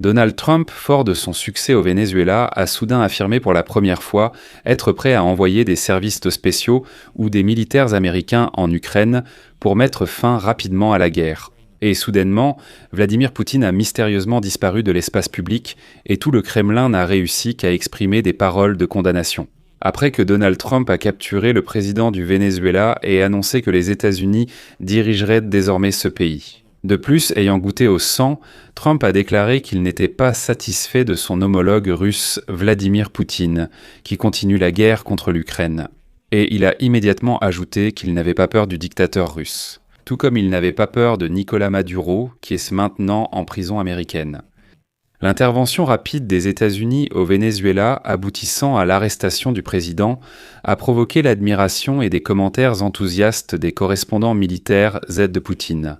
Donald Trump, fort de son succès au Venezuela, a soudain affirmé pour la première fois être prêt à envoyer des services spéciaux ou des militaires américains en Ukraine pour mettre fin rapidement à la guerre. Et soudainement, Vladimir Poutine a mystérieusement disparu de l'espace public et tout le Kremlin n'a réussi qu'à exprimer des paroles de condamnation. Après que Donald Trump a capturé le président du Venezuela et annoncé que les États-Unis dirigeraient désormais ce pays. De plus, ayant goûté au sang, Trump a déclaré qu'il n'était pas satisfait de son homologue russe Vladimir Poutine, qui continue la guerre contre l'Ukraine. Et il a immédiatement ajouté qu'il n'avait pas peur du dictateur russe. Tout comme il n'avait pas peur de Nicolás Maduro, qui est maintenant en prison américaine. L'intervention rapide des États-Unis au Venezuela, aboutissant à l'arrestation du président, a provoqué l'admiration et des commentaires enthousiastes des correspondants militaires Z de Poutine.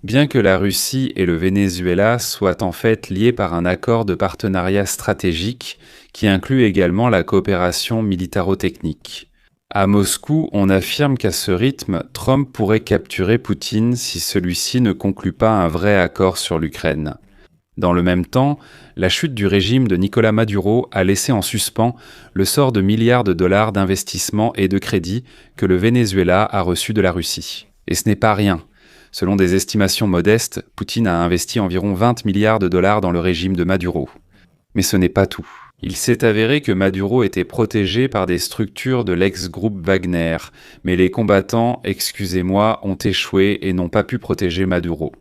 Bien que la Russie et le Venezuela soient en fait liés par un accord de partenariat stratégique qui inclut également la coopération militaro-technique. À Moscou, on affirme qu'à ce rythme, Trump pourrait capturer Poutine si celui-ci ne conclut pas un vrai accord sur l'Ukraine. Dans le même temps, la chute du régime de Nicolás Maduro a laissé en suspens le sort de milliards de dollars d'investissements et de crédits que le Venezuela a reçus de la Russie. Et ce n'est pas rien. Selon des estimations modestes, Poutine a investi environ 20 milliards de dollars dans le régime de Maduro. Mais ce n'est pas tout. Il s'est avéré que Maduro était protégé par des structures de l'ex-groupe Wagner, mais les combattants, excusez-moi, ont échoué et n'ont pas pu protéger Maduro.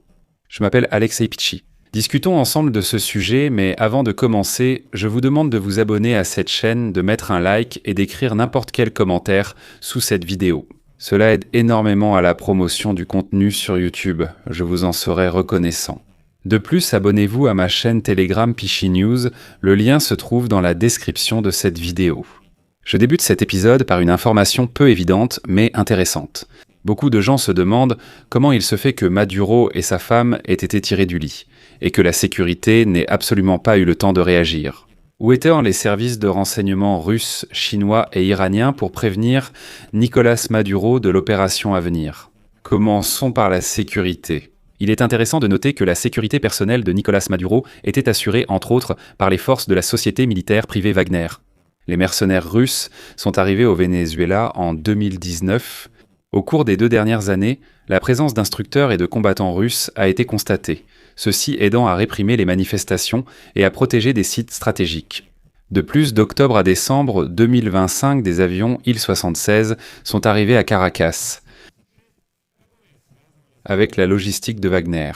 Je m'appelle Alexei Pichi. Discutons ensemble de ce sujet, mais avant de commencer, je vous demande de vous abonner à cette chaîne, de mettre un like et d'écrire n'importe quel commentaire sous cette vidéo. Cela aide énormément à la promotion du contenu sur YouTube, je vous en serai reconnaissant. De plus, abonnez-vous à ma chaîne Telegram Pichi News, le lien se trouve dans la description de cette vidéo. Je débute cet épisode par une information peu évidente, mais intéressante. Beaucoup de gens se demandent comment il se fait que Maduro et sa femme aient été tirés du lit, et que la sécurité n'ait absolument pas eu le temps de réagir. Où étaient les services de renseignement russes, chinois et iraniens pour prévenir Nicolás Maduro de l'opération à venir? Commençons par la sécurité. Il est intéressant de noter que la sécurité personnelle de Nicolás Maduro était assurée entre autres par les forces de la société militaire privée Wagner. Les mercenaires russes sont arrivés au Venezuela en 2019. Au cours des 2 dernières années, la présence d'instructeurs et de combattants russes a été constatée, ceci aidant à réprimer les manifestations et à protéger des sites stratégiques. De plus, d'octobre à décembre 2025, des avions Il-76 sont arrivés à Caracas, avec la logistique de Wagner.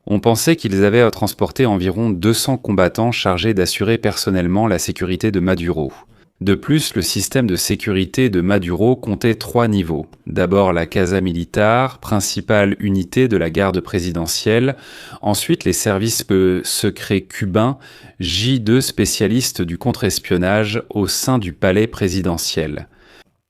On pensait qu'ils avaient transporté environ 200 combattants chargés d'assurer personnellement la sécurité de Maduro. De plus, le système de sécurité de Maduro comptait 3 niveaux. D'abord la Casa Militar, principale unité de la garde présidentielle. Ensuite, les services secrets cubains, J2 spécialistes du contre-espionnage au sein du palais présidentiel.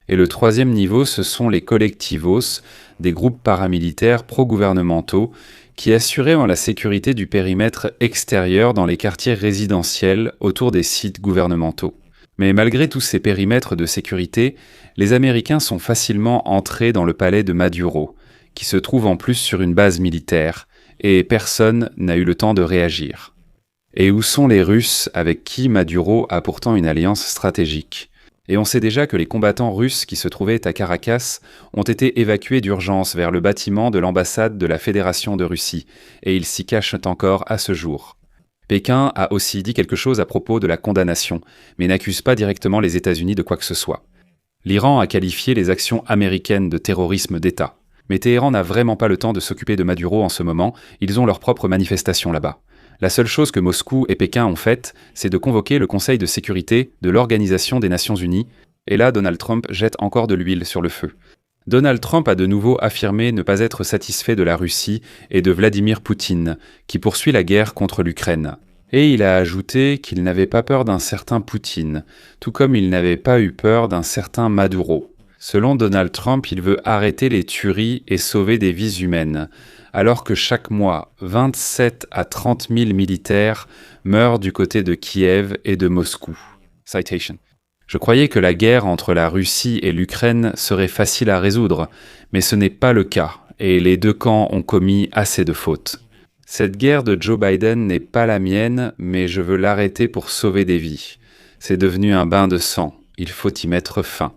Et le 3e niveau, ce sont les collectivos, des groupes paramilitaires pro-gouvernementaux qui assuraient la sécurité du périmètre extérieur dans les quartiers résidentiels autour des sites gouvernementaux. Mais malgré tous ces périmètres de sécurité, les Américains sont facilement entrés dans le palais de Maduro, qui se trouve en plus sur une base militaire, et personne n'a eu le temps de réagir. Et où sont les Russes avec qui Maduro a pourtant une alliance stratégique? Et on sait déjà que les combattants russes qui se trouvaient à Caracas ont été évacués d'urgence vers le bâtiment de l'ambassade de la Fédération de Russie, et ils s'y cachent encore à ce jour. Pékin a aussi dit quelque chose à propos de la condamnation, mais n'accuse pas directement les États-Unis de quoi que ce soit. L'Iran a qualifié les actions américaines de terrorisme d'État. Mais Téhéran n'a vraiment pas le temps de s'occuper de Maduro en ce moment, ils ont leurs propres manifestations là-bas. La seule chose que Moscou et Pékin ont faite, c'est de convoquer le Conseil de sécurité de l'Organisation des Nations Unies, et là Donald Trump jette encore de l'huile sur le feu. Donald Trump a de nouveau affirmé ne pas être satisfait de la Russie et de Vladimir Poutine, qui poursuit la guerre contre l'Ukraine. Et il a ajouté qu'il n'avait pas peur d'un certain Poutine, tout comme il n'avait pas eu peur d'un certain Maduro. Selon Donald Trump, il veut arrêter les tueries et sauver des vies humaines, alors que chaque mois, 27 à 30 000 militaires meurent du côté de Kiev et de Moscou. Citation. Je croyais que la guerre entre la Russie et l'Ukraine serait facile à résoudre, mais ce n'est pas le cas, et les 2 camps ont commis assez de fautes. Cette guerre de Joe Biden n'est pas la mienne, mais je veux l'arrêter pour sauver des vies. C'est devenu un bain de sang. Il faut y mettre fin.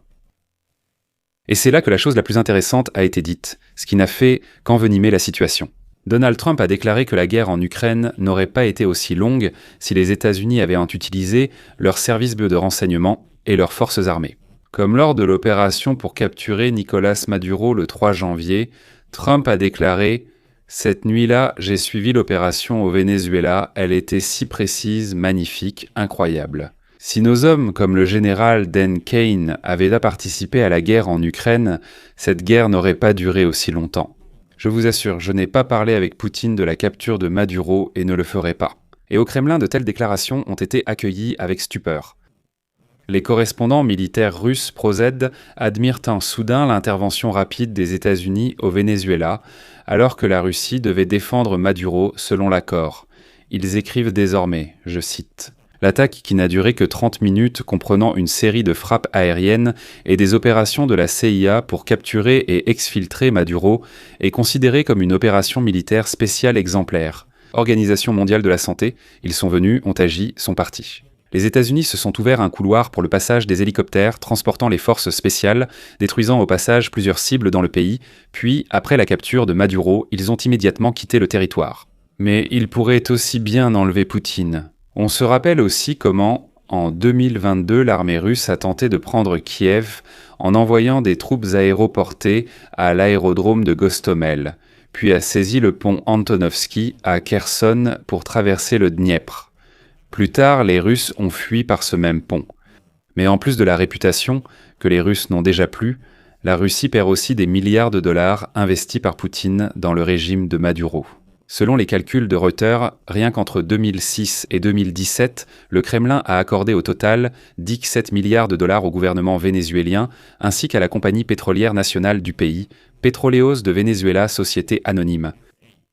Et c'est là que la chose la plus intéressante a été dite, ce qui n'a fait qu'envenimer la situation. Donald Trump a déclaré que la guerre en Ukraine n'aurait pas été aussi longue si les États-Unis avaient utilisé leurs services de renseignement et leurs forces armées. Comme lors de l'opération pour capturer Nicolás Maduro le 3 janvier, Trump a déclaré « Cette nuit-là, j'ai suivi l'opération au Venezuela, elle était si précise, magnifique, incroyable. » Si nos hommes, comme le général Dan Kane, avaient participé à la guerre en Ukraine, cette guerre n'aurait pas duré aussi longtemps. Je vous assure, je n'ai pas parlé avec Poutine de la capture de Maduro et ne le ferai pas. Et au Kremlin, de telles déclarations ont été accueillies avec stupeur. Les correspondants militaires russes pro-Z admirent en soudain l'intervention rapide des États-Unis au Venezuela, alors que la Russie devait défendre Maduro selon l'accord. Ils écrivent désormais, je cite, « L'attaque qui n'a duré que 30 minutes, comprenant une série de frappes aériennes et des opérations de la CIA pour capturer et exfiltrer Maduro, est considérée comme une opération militaire spéciale exemplaire. Organisation mondiale de la santé, ils sont venus, ont agi, sont partis. » Les États-Unis se sont ouverts un couloir pour le passage des hélicoptères transportant les forces spéciales, détruisant au passage plusieurs cibles dans le pays, puis, après la capture de Maduro, ils ont immédiatement quitté le territoire. Mais ils pourraient aussi bien enlever Poutine. On se rappelle aussi comment, en 2022, l'armée russe a tenté de prendre Kiev en envoyant des troupes aéroportées à l'aérodrome de Gostomel, puis a saisi le pont Antonovski à Kherson pour traverser le Dniepr. Plus tard, les Russes ont fui par ce même pont. Mais en plus de la réputation, que les Russes n'ont déjà plus, la Russie perd aussi des milliards de dollars investis par Poutine dans le régime de Maduro. Selon les calculs de Reuters, rien qu'entre 2006 et 2017, le Kremlin a accordé au total 17 milliards de dollars au gouvernement vénézuélien ainsi qu'à la compagnie pétrolière nationale du pays, Petróleos de Venezuela Société Anonyme.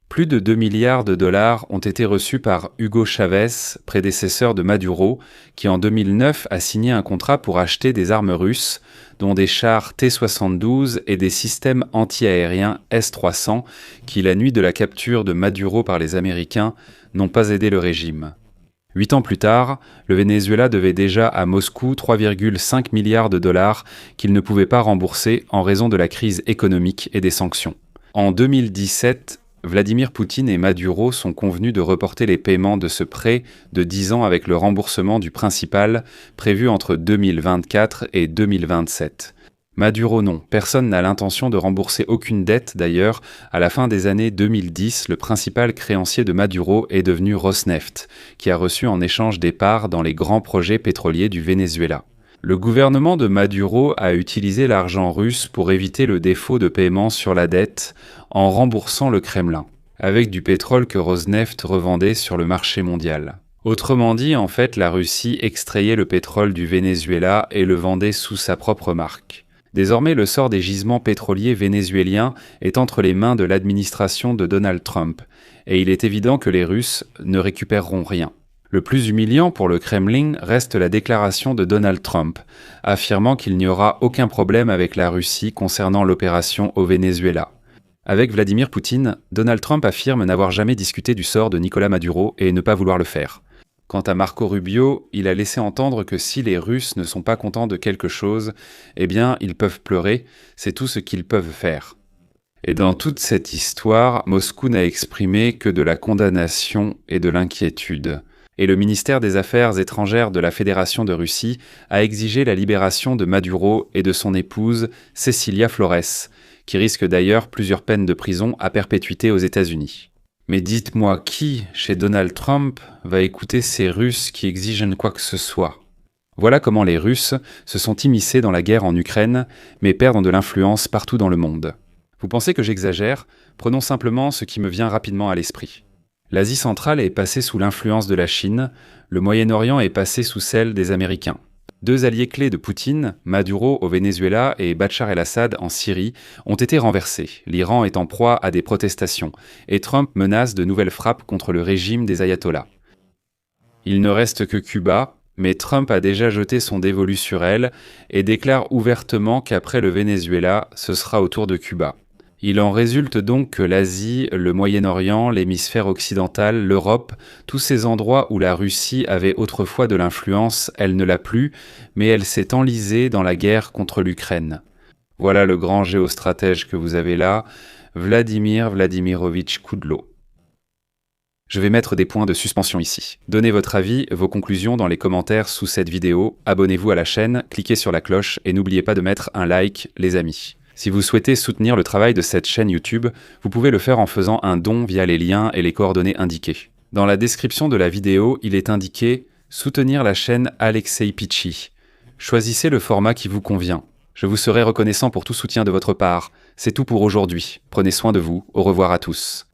Plus de 2 milliards de dollars ont été reçus par Hugo Chavez, prédécesseur de Maduro, qui en 2009 a signé un contrat pour acheter des armes russes, dont des chars T-72 et des systèmes anti-aériens S-300, qui, la nuit de la capture de Maduro par les Américains, n'ont pas aidé le régime. 8 ans plus tard, le Venezuela devait déjà à Moscou 3,5 milliards de dollars qu'il ne pouvait pas rembourser en raison de la crise économique et des sanctions. En 2017, Vladimir Poutine et Maduro sont convenus de reporter les paiements de ce prêt de 10 ans avec le remboursement du principal prévu entre 2024 et 2027. Maduro non, personne n'a l'intention de rembourser aucune dette d'ailleurs. À la fin des années 2010, le principal créancier de Maduro est devenu Rosneft, qui a reçu en échange des parts dans les grands projets pétroliers du Venezuela. Le gouvernement de Maduro a utilisé l'argent russe pour éviter le défaut de paiement sur la dette en remboursant le Kremlin, avec du pétrole que Rosneft revendait sur le marché mondial. Autrement dit, en fait, la Russie extrayait le pétrole du Venezuela et le vendait sous sa propre marque. Désormais, le sort des gisements pétroliers vénézuéliens est entre les mains de l'administration de Donald Trump, et il est évident que les Russes ne récupéreront rien. Le plus humiliant pour le Kremlin reste la déclaration de Donald Trump, affirmant qu'il n'y aura aucun problème avec la Russie concernant l'opération au Venezuela. Avec Vladimir Poutine, Donald Trump affirme n'avoir jamais discuté du sort de Nicolás Maduro et ne pas vouloir le faire. Quant à Marco Rubio, il a laissé entendre que si les Russes ne sont pas contents de quelque chose, eh bien, ils peuvent pleurer, c'est tout ce qu'ils peuvent faire. Et dans toute cette histoire, Moscou n'a exprimé que de la condamnation et de l'inquiétude. Et le ministère des Affaires étrangères de la Fédération de Russie a exigé la libération de Maduro et de son épouse Cecilia Flores, qui risque d'ailleurs plusieurs peines de prison à perpétuité aux États-Unis. Mais dites-moi qui, chez Donald Trump, va écouter ces Russes qui exigent quoi que ce soit ? Voilà comment les Russes se sont immiscés dans la guerre en Ukraine, mais perdent de l'influence partout dans le monde. Vous pensez que j'exagère ? Prenons simplement ce qui me vient rapidement à l'esprit. L'Asie centrale est passée sous l'influence de la Chine, le Moyen-Orient est passé sous celle des Américains. Deux alliés clés de Poutine, Maduro au Venezuela et Bachar el-Assad en Syrie, ont été renversés, l'Iran est en proie à des protestations, et Trump menace de nouvelles frappes contre le régime des ayatollahs. Il ne reste que Cuba, mais Trump a déjà jeté son dévolu sur elle et déclare ouvertement qu'après le Venezuela, ce sera au tour de Cuba. Il en résulte donc que l'Asie, le Moyen-Orient, l'hémisphère occidental, l'Europe, tous ces endroits où la Russie avait autrefois de l'influence, elle ne l'a plus, mais elle s'est enlisée dans la guerre contre l'Ukraine. Voilà le grand géostratège que vous avez là, Vladimir Vladimirovitch Koudlo. Je vais mettre des points de suspension ici. Donnez votre avis, vos conclusions dans les commentaires sous cette vidéo, abonnez-vous à la chaîne, cliquez sur la cloche et n'oubliez pas de mettre un like, les amis. Si vous souhaitez soutenir le travail de cette chaîne YouTube, vous pouvez le faire en faisant un don via les liens et les coordonnées indiquées. Dans la description de la vidéo, il est indiqué « Soutenir la chaîne Alexei Pichi ». Choisissez le format qui vous convient. Je vous serai reconnaissant pour tout soutien de votre part. C'est tout pour aujourd'hui. Prenez soin de vous. Au revoir à tous.